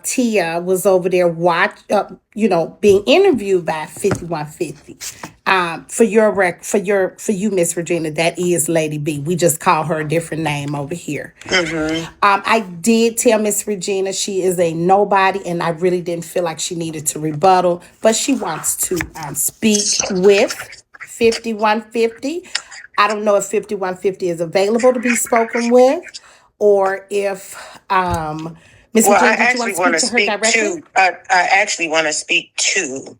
Tia was over there being interviewed by 5150. For you, Miss Regina, that is Lady B. We just call her a different name over here. I did tell Miss Regina she is a nobody, and I really didn't feel like she needed to rebuttal, but she wants to speak with 5150. I don't know if 5150 is available to be spoken with, or if Ms. Well, Regina, did you want to speak to her directly? I actually want to speak to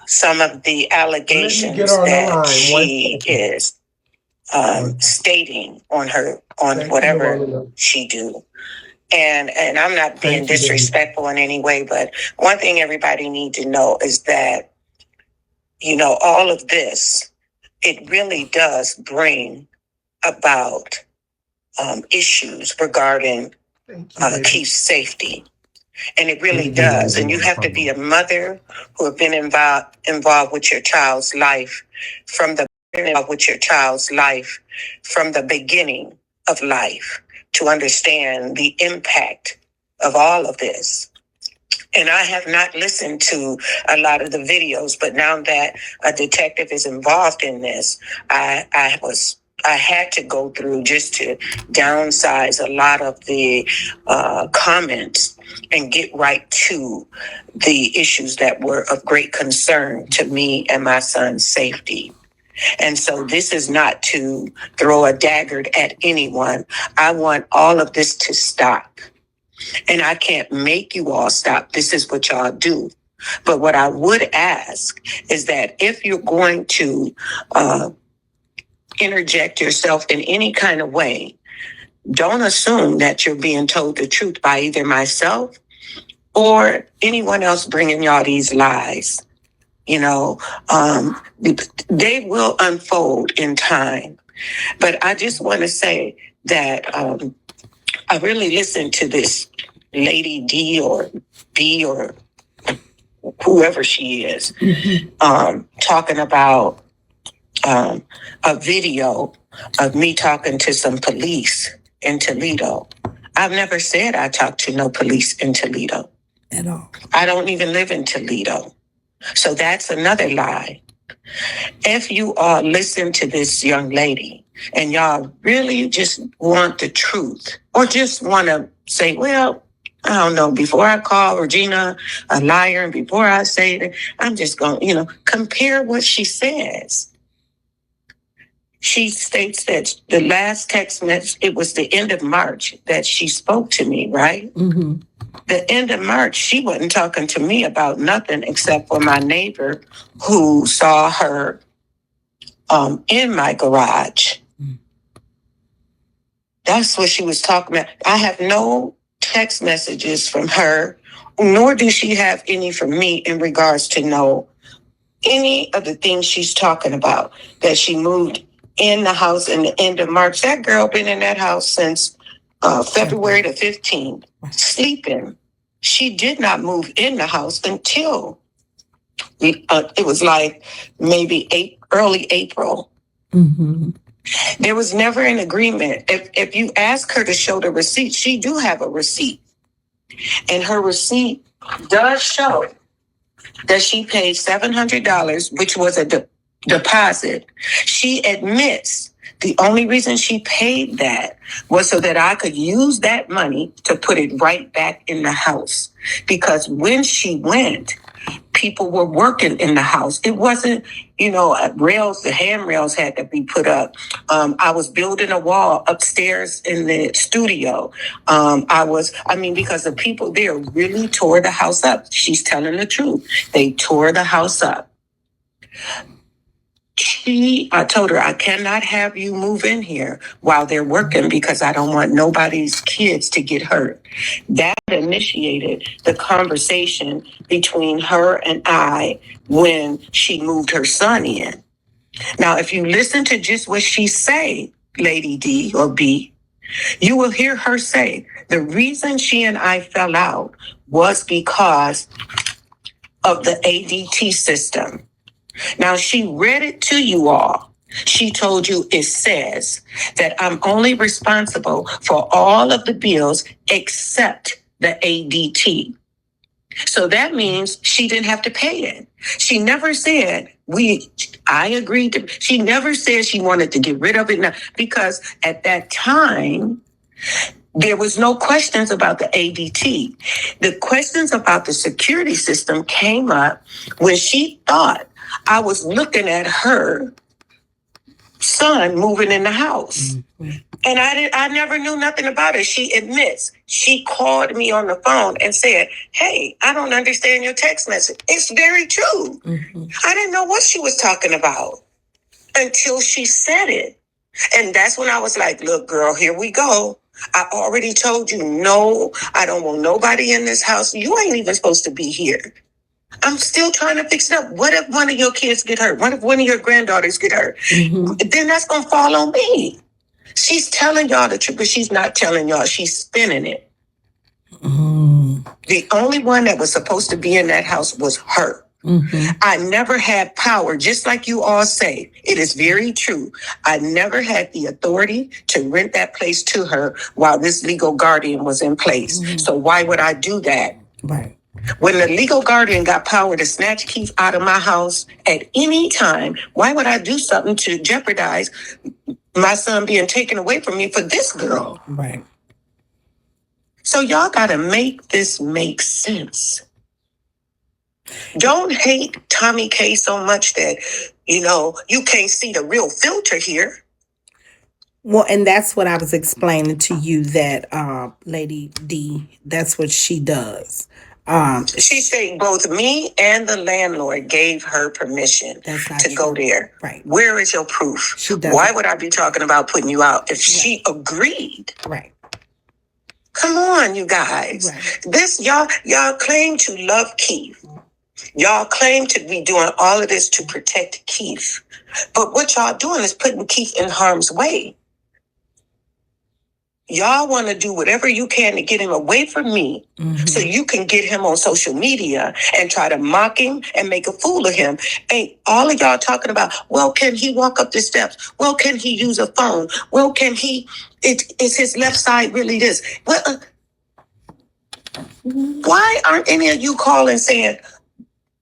some of the allegations that she is stating on whatever she do. And I'm not being disrespectful in any way, but one thing everybody need to know is that, all of this, it really does bring about issues regarding Keith's safety. And it really does. And you have to be a mother who have been involved with your child's life from the beginning of life to understand the impact of all of this. And I have not listened to a lot of the videos, but now that a detective is involved in this, I had to go through just to downsize a lot of the comments and get right to the issues that were of great concern to me and my son's safety. And so this is not to throw a dagger at anyone. I want all of this to stop. And I can't make you all stop. This is what y'all do. But what I would ask is that if you're going to interject yourself in any kind of way, don't assume that you're being told the truth by either myself or anyone else bringing y'all these lies. They will unfold in time. But I just want to say that I really listened to this Lady D or B or whoever she is, talking about a video of me talking to some police in Toledo. I've never said I talked to no police in Toledo at all. I don't even live in Toledo. So that's another lie. If you all listen to this young lady and y'all really just want the truth or just want to say, well, I don't know, before I call Regina a liar and before I say that, I'm just going to, compare what she says. She states that the last text message, it was the end of March that she spoke to me, right? Mm-hmm. The end of March, she wasn't talking to me about nothing except for my neighbor who saw her in my garage. That's what she was talking about. I have no text messages from her, nor does she have any from me in regards to know any of the things she's talking about, that she moved in the house in the end of March. That girl been in that house since February the 15th, sleeping. She did not move in the house until it was like maybe early April. Mm-hmm. There was never an agreement. If you ask her to show the receipt, she do have a receipt. And her receipt does show that she paid $700, which was a deposit. She admits the only reason she paid that was so that I could use that money to put it right back in the house. Because when she went, people were working in the house. It wasn't, rails, the handrails had to be put up. I was building a wall upstairs in the studio. Because the people there really tore the house up. She's telling the truth. They tore the house up. I told her, I cannot have you move in here while they're working because I don't want nobody's kids to get hurt. That initiated the conversation between her and I when she moved her son in. Now, if you listen to just what she say, Lady D or B, you will hear her say the reason she and I fell out was because of the ADT system. Now, she read it to you all. She told you it says that I'm only responsible for all of the bills except the ADT. So that means she didn't have to pay it. She never said I agreed to. She never said she wanted to get rid of it now, because at that time there was no questions about the ADT. The questions about the security system came up when she thought I was looking at her son moving in the house. Mm-hmm. And I never knew nothing about it. She admits she called me on the phone and said, "Hey, I don't understand your text message." It's very true. Mm-hmm. I didn't know what she was talking about until she said it. And that's when I was like, "Look, girl, here we go. I already told you, no, I don't want nobody in this house. You ain't even supposed to be here. I'm still trying to fix it up. What if one of your kids get hurt? What if one of your granddaughters get hurt? Mm-hmm. Then that's going to fall on me." She's telling y'all the truth, but she's not telling y'all. She's spinning it. Mm. The only one that was supposed to be in that house was her. Mm-hmm. I never had power, just like you all say. It is very true. I never had the authority to rent that place to her while this legal guardian was in place. Mm-hmm. So why would I do that? Right. When the legal guardian got power to snatch Keith out of my house at any time, why would I do something to jeopardize my son being taken away from me for this girl? Right. So y'all got to make this make sense. Don't hate Tomi K so much that, you can't see the real filter here. Well, and that's what I was explaining to you, that Lady D, that's what she does. She said both me and the landlord gave her permission to go there. Right. Where is your proof? Why would I be talking about putting you out if she agreed? Right. Come on, you guys. Right. This y'all claim to love Keith. Y'all claim to be doing all of this to protect Keith. But what y'all doing is putting Keith in harm's way. Y'all want to do whatever you can to get him away from me, mm-hmm. so you can get him on social media and try to mock him and make a fool of him. Ain't all of y'all talking about, well, can he walk up the steps? Well, can he use a phone? Well, can he, is his left side really this? Well, why aren't any of you calling saying,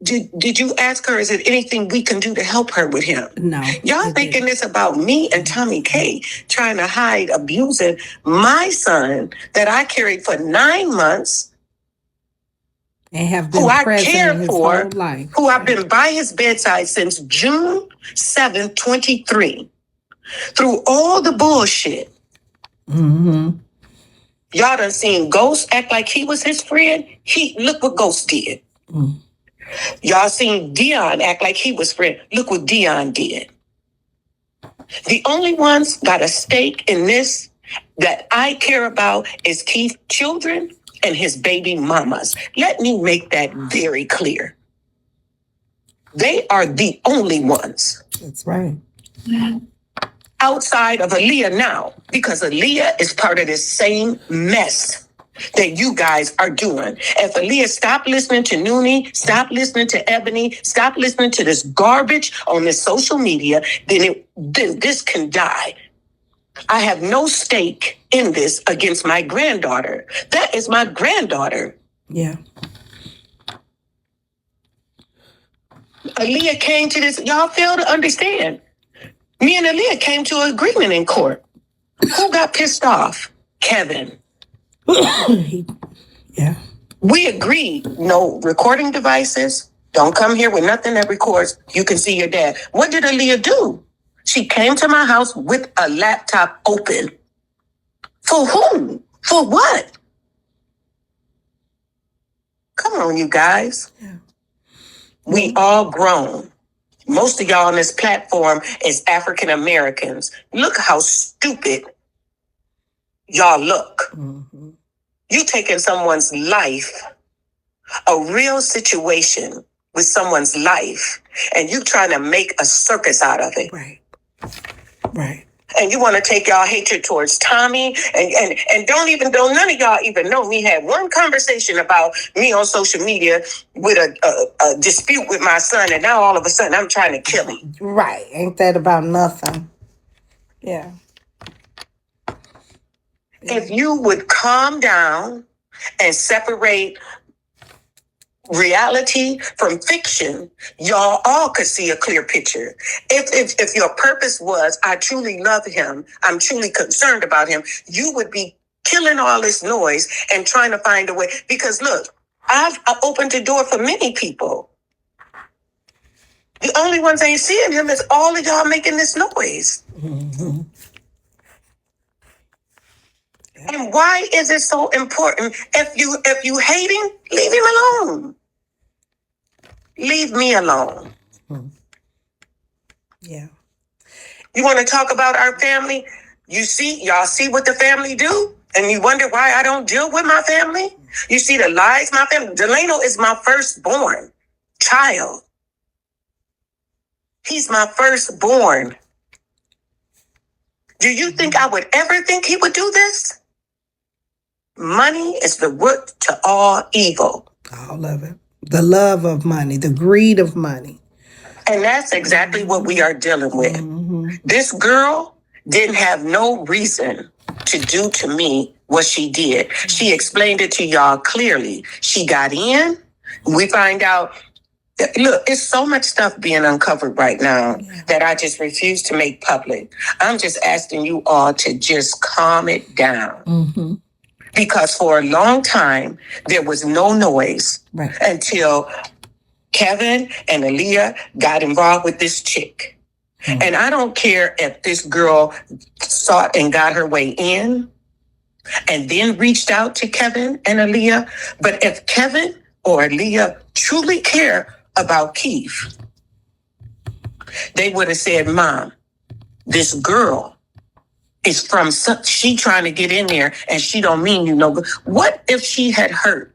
did you ask her, is there anything we can do to help her with him? No. Y'all thinking this about me and Tomi K trying to hide abusing my son that I carried for 9 months. And have been who I present care in his for, whole life. Who I've been by his bedside since June 7th, 23. Through all the bullshit. Mm-hmm. Y'all done seen Ghost act like he was his friend. Look what Ghost did. Mm. Y'all seen Dion act like he was friend. Look what Dion did. The only ones got a stake in this that I care about is Keith's children and his baby mamas. Let me make that very clear. They are the only ones. That's right. Outside of Aaliyah now, because Aaliyah is part of this same mess that you guys are doing. If Aaliyah stop listening to Noonie, stop listening to Ebony, stop listening to this garbage on this social media, then this can die. I have no stake in this against my granddaughter. That is my granddaughter. Yeah. Aaliyah came to this. Y'all fail to understand. Me and Aaliyah came to an agreement in court. Who got pissed off? Kevin. Yeah. We agreed, no recording devices. Don't come here with nothing that records. You can see your dad. What did Aaliyah do? She came to my house with a laptop open. For whom? For what? Come on, you guys. Yeah. We all grown. Most of y'all on this platform is African Americans. Look how stupid y'all look. Mm-hmm. You taking someone's life, a real situation with someone's life, and you trying to make a circus out of it. Right. Right. And you want to take y'all hatred towards Tommy, and don't none of y'all even know me. Had one conversation about me on social media with a dispute with my son, and now all of a sudden I'm trying to kill him. Right. Ain't that about nothing? Yeah. If you would calm down and separate reality from fiction, y'all all could see a clear picture. If your purpose was, I truly love him, I'm truly concerned about him, you would be killing all this noise and trying to find a way. Because look, I've opened the door for many people. The only ones ain't seeing him is all of y'all making this noise. Mm-hmm. And why is it so important? If you hate him, leave him alone. Leave me alone. Yeah. You want to talk about our family? Y'all see what the family do? And you wonder why I don't deal with my family? You see the lies my family. Delano is my firstborn child. He's my firstborn. Do you think I would ever think he would do this? Money is the root to all evil. All of it. The love of money, the greed of money. And that's exactly what we are dealing with. Mm-hmm. This girl didn't have no reason to do to me what she did. She explained it to y'all clearly. She got in. We find out, look, it's so much stuff being uncovered right now that I just refuse to make public. I'm just asking you all to just calm it down. Mm-hmm. Because for a long time, there was no noise until Kevin and Aaliyah got involved with this chick. Mm-hmm. And I don't care if this girl sought and got her way in and then reached out to Kevin and Aaliyah. But if Kevin or Aaliyah truly care about Keith, they would have said, Mom, this girl is from, she trying to get in there and she don't mean you no good. What if she had hurt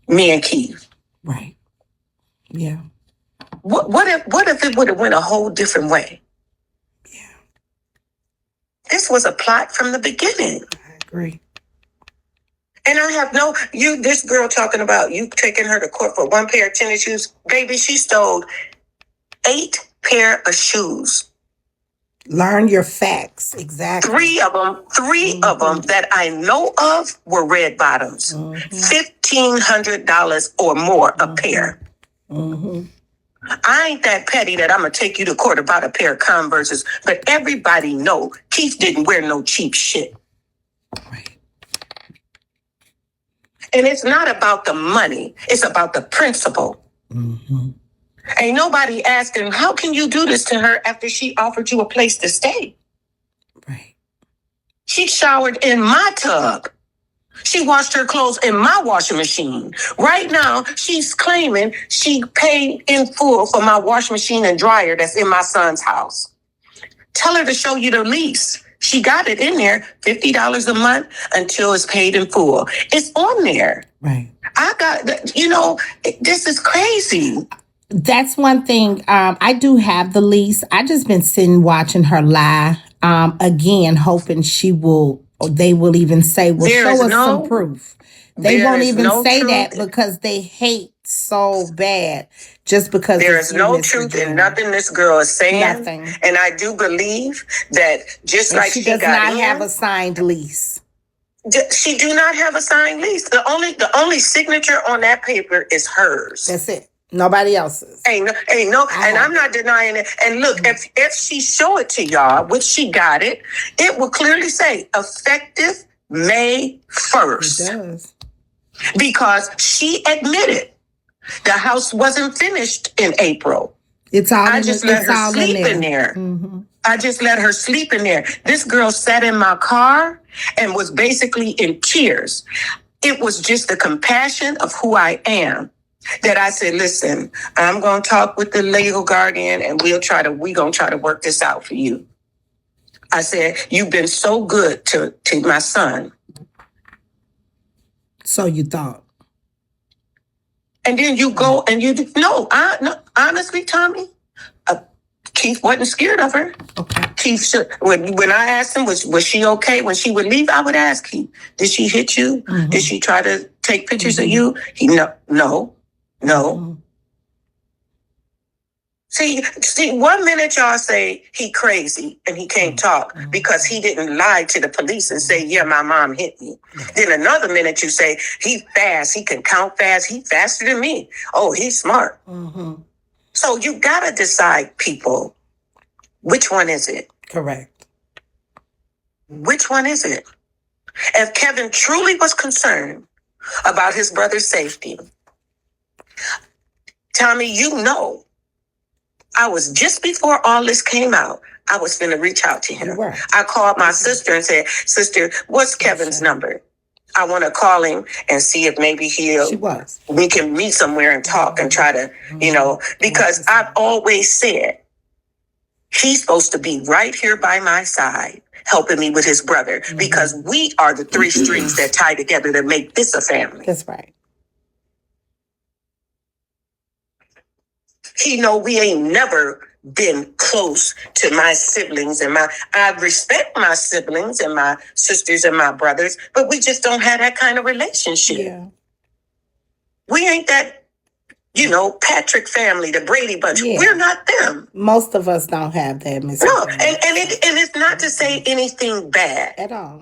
me and Keith? Right. Yeah. What if it would have went a whole different way? Yeah. This was a plot from the beginning. I agree. And I have this girl talking about you taking her to court for one pair of tennis shoes. Baby, she stole 8 pair of shoes. Learn your facts. Exactly. 3 of them that I know of were red bottoms. Mm-hmm. $1,500 or more a pair. Mm-hmm. I ain't that petty that I'm going to take you to court about a pair of Converses, but everybody know Keith didn't wear no cheap shit. Right. And it's not about the money. It's about the principle. Mm-hmm. Ain't nobody asking, how can you do this to her after she offered you a place to stay? Right. She showered in my tub. She washed her clothes in my washing machine. Right now, she's claiming she paid in full for my washing machine and dryer that's in my son's house. Tell her to show you the lease. She got it in there, $50 a month until it's paid in full. It's on there. Right. This is crazy. That's one thing. I do have the lease. I just been sitting watching her lie. Again, hoping they will even say, well, show us some proof. They won't even say that because they hate so bad just because there is no truth in nothing this girl is saying. Nothing. And I do believe that just like she does not have a signed lease. She do not have a signed lease. The only signature on that paper is hers. That's it. Nobody else's. Ain't no, and I'm not denying it. And look, if she show it to y'all, which she got it will clearly say effective May 1st. It does. Because she admitted the house wasn't finished in April. I just let her sleep in there. Mm-hmm. I just let her sleep in there. This girl sat in my car and was basically in tears. It was just the compassion of who I am that I said, listen, I'm going to talk with the legal guardian and we're going to try to work this out for you. I said, you've been so good to my son. So you thought. And then you go and no, honestly, Tommy, Keith wasn't scared of her. Okay. Keith, when I asked him, was she okay? When she would leave, I would ask him, did she hit you? Mm-hmm. Did she try to take pictures of you? No. Mm-hmm. See, 1 minute y'all say he crazy and he can't talk because he didn't lie to the police and say, yeah, my mom hit me. Then another minute you say he fast, he can count fast, he faster than me. Oh, he's smart. So you gotta decide, people, which one is it? Correct. Which one is it? If Kevin truly was concerned about his brother's safety, Tommy, you know, I was just before all this came out, I was going to reach out to him. I called my sister and said, sister, what's Kevin's number? I want to call him and see if maybe we can meet somewhere and talk and try to, because I've always said he's supposed to be right here by my side, helping me with his brother, because we are the three strings that tie together to make this a family. That's right. He know we ain't never been close to my siblings I respect my siblings and my sisters and my brothers, but we just don't have that kind of relationship. Yeah. We ain't that, Patrick family, the Brady bunch. Yeah. We're not them. Most of us don't have that, Ms. No, and it's not to say anything bad at all.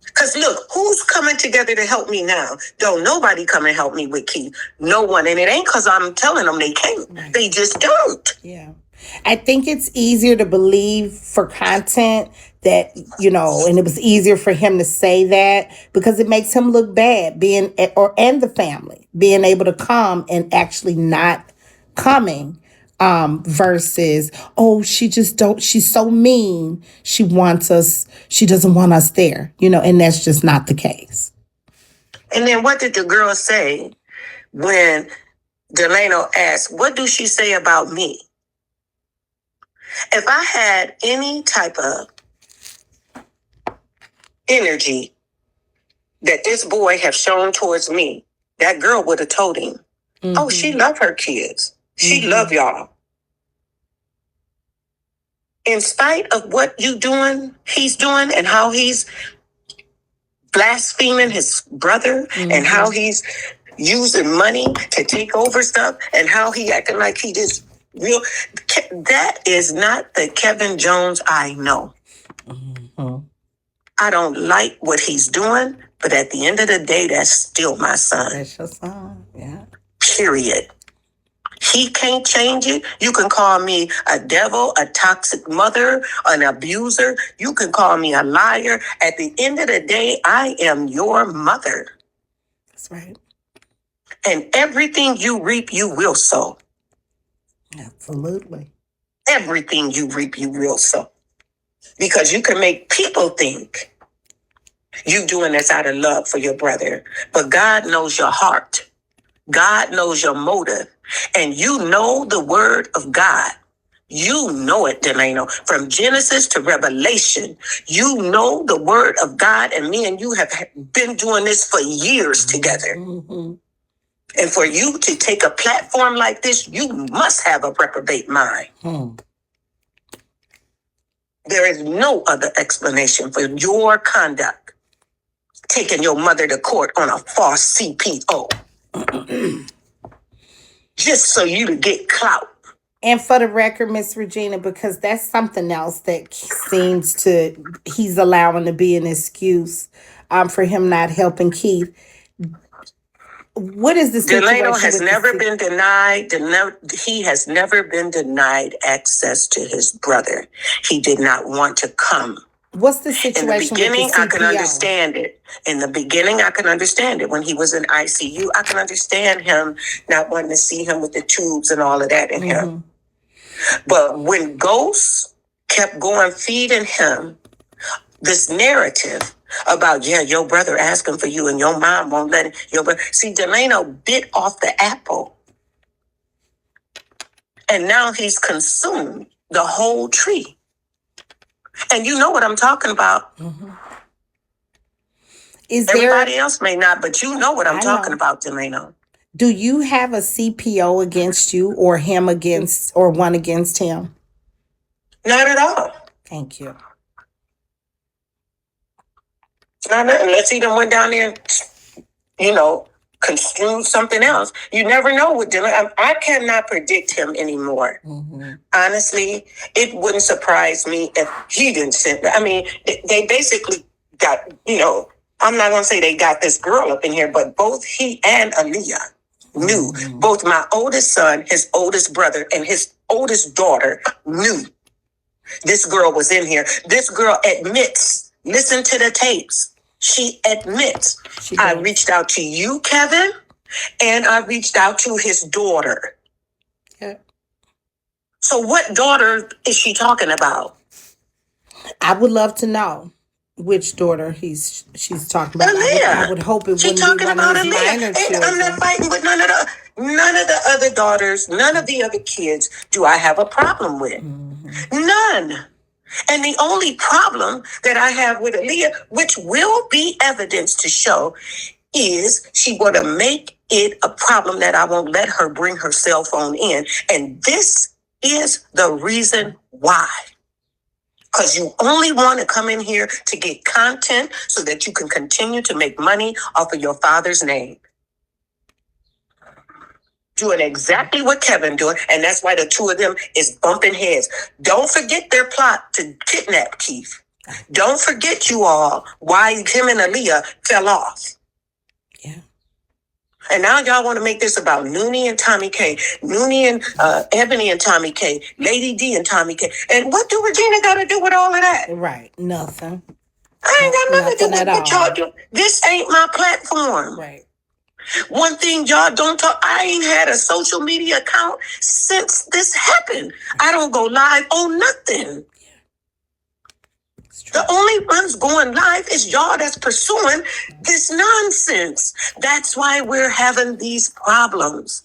Because look, who's coming together to help me now? Don't nobody come and help me with Keith. No one, and it ain't because I'm telling them they can't. Right. They just don't. Yeah, I think it's easier to believe for content that, and it was easier for him to say that because it makes him look bad and the family being able to come and actually not coming versus, she's so mean. She doesn't want us there, and that's just not the case. And then what did the girl say when Delano asked, what do she say about me? If I had any type of energy that this boy have shown towards me, that girl would have told him, oh, she love her kids. She love y'all. In spite of what he's doing and how he's blaspheming his brother and how he's using money to take over stuff and how he acting like he just real. That is not the Kevin Jones I know. I don't like what he's doing, but at the end of the day, that's still my son. That's your son, yeah. Period. He can't change it. You can call me a devil, a toxic mother, an abuser. You can call me a liar. At the end of the day, I am your mother. That's right. And everything you reap, you will sow. Absolutely. Everything you reap, you will sow. Because you can make people think you doing this out of love for your brother. But God knows your heart. God knows your motive. And you know the word of God. You know it, Delano. From Genesis to Revelation, you know the word of God. And me and you have been doing this for years together. And for you to take a platform like this, you must have a reprobate mind. There is no other explanation for your conduct. Taking your mother to court on a false CPO. Just so you to get clout. And for the record, Ms. Regina, because that's something else that he's allowing to be an excuse for him not helping Keith. What is the situation? Delano has never been denied. He has never been denied access to his brother. He did not want to come. What's the situation? In the beginning, I can understand it. In the beginning, I can understand it. When he was in ICU, I can understand him not wanting to see him with the tubes and all of that in him. But when Ghost kept going feeding him this narrative about, your brother asking for you and your mom won't let it. See, Delano bit off the apple. And now he's consumed the whole tree. And you know what I'm talking about. Everybody else may not, but you know what I'm talking about, Delano. Do you have a CPO against you or him against or one against him? Not at all. Thank you. Not unless he done went down there, construe something else. You never know what Dylan. I cannot predict him anymore. Honestly, it wouldn't surprise me if he didn't send. I mean, they basically got, I'm not going to say they got this girl up in here, but both he and Aaliyah knew. Both my oldest son, his oldest brother, and his oldest daughter knew this girl was in here. This girl admits, listen to the tapes. She admits, I reached out to you, Kevin, and I reached out to his daughter. Yeah. So what daughter is she talking about? I would love to know which daughter she's talking about. I would hope it wouldn't be one of his minor children. I'm not fighting with none of the other daughters, none of the other kids do I have a problem with. None. And the only problem that I have with Aaliyah, which will be evidence to show, is she going to make it a problem that I won't let her bring her cell phone in. And this is the reason why. Because you only want to come in here to get content so that you can continue to make money off of your father's name. Doing exactly what Kevin doing, and that's why the two of them is bumping heads. Don't forget their plot to kidnap Keith. Don't forget, you all, why him and Aaliyah fell off. Yeah. And now y'all want to make this about Noonie and Tomi Kay, Noonie and Ebony and Tomi Kay, Lady D and Tomi Kay. And what do Regina got to do with all of that? Right. Nothing. I ain't got nothing to do with what y'all do. This ain't my platform. Right. One thing y'all don't talk, I ain't had a social media account since this happened. I don't go live on nothing. The only ones going live is y'all that's pursuing this nonsense. That's why we're having these problems.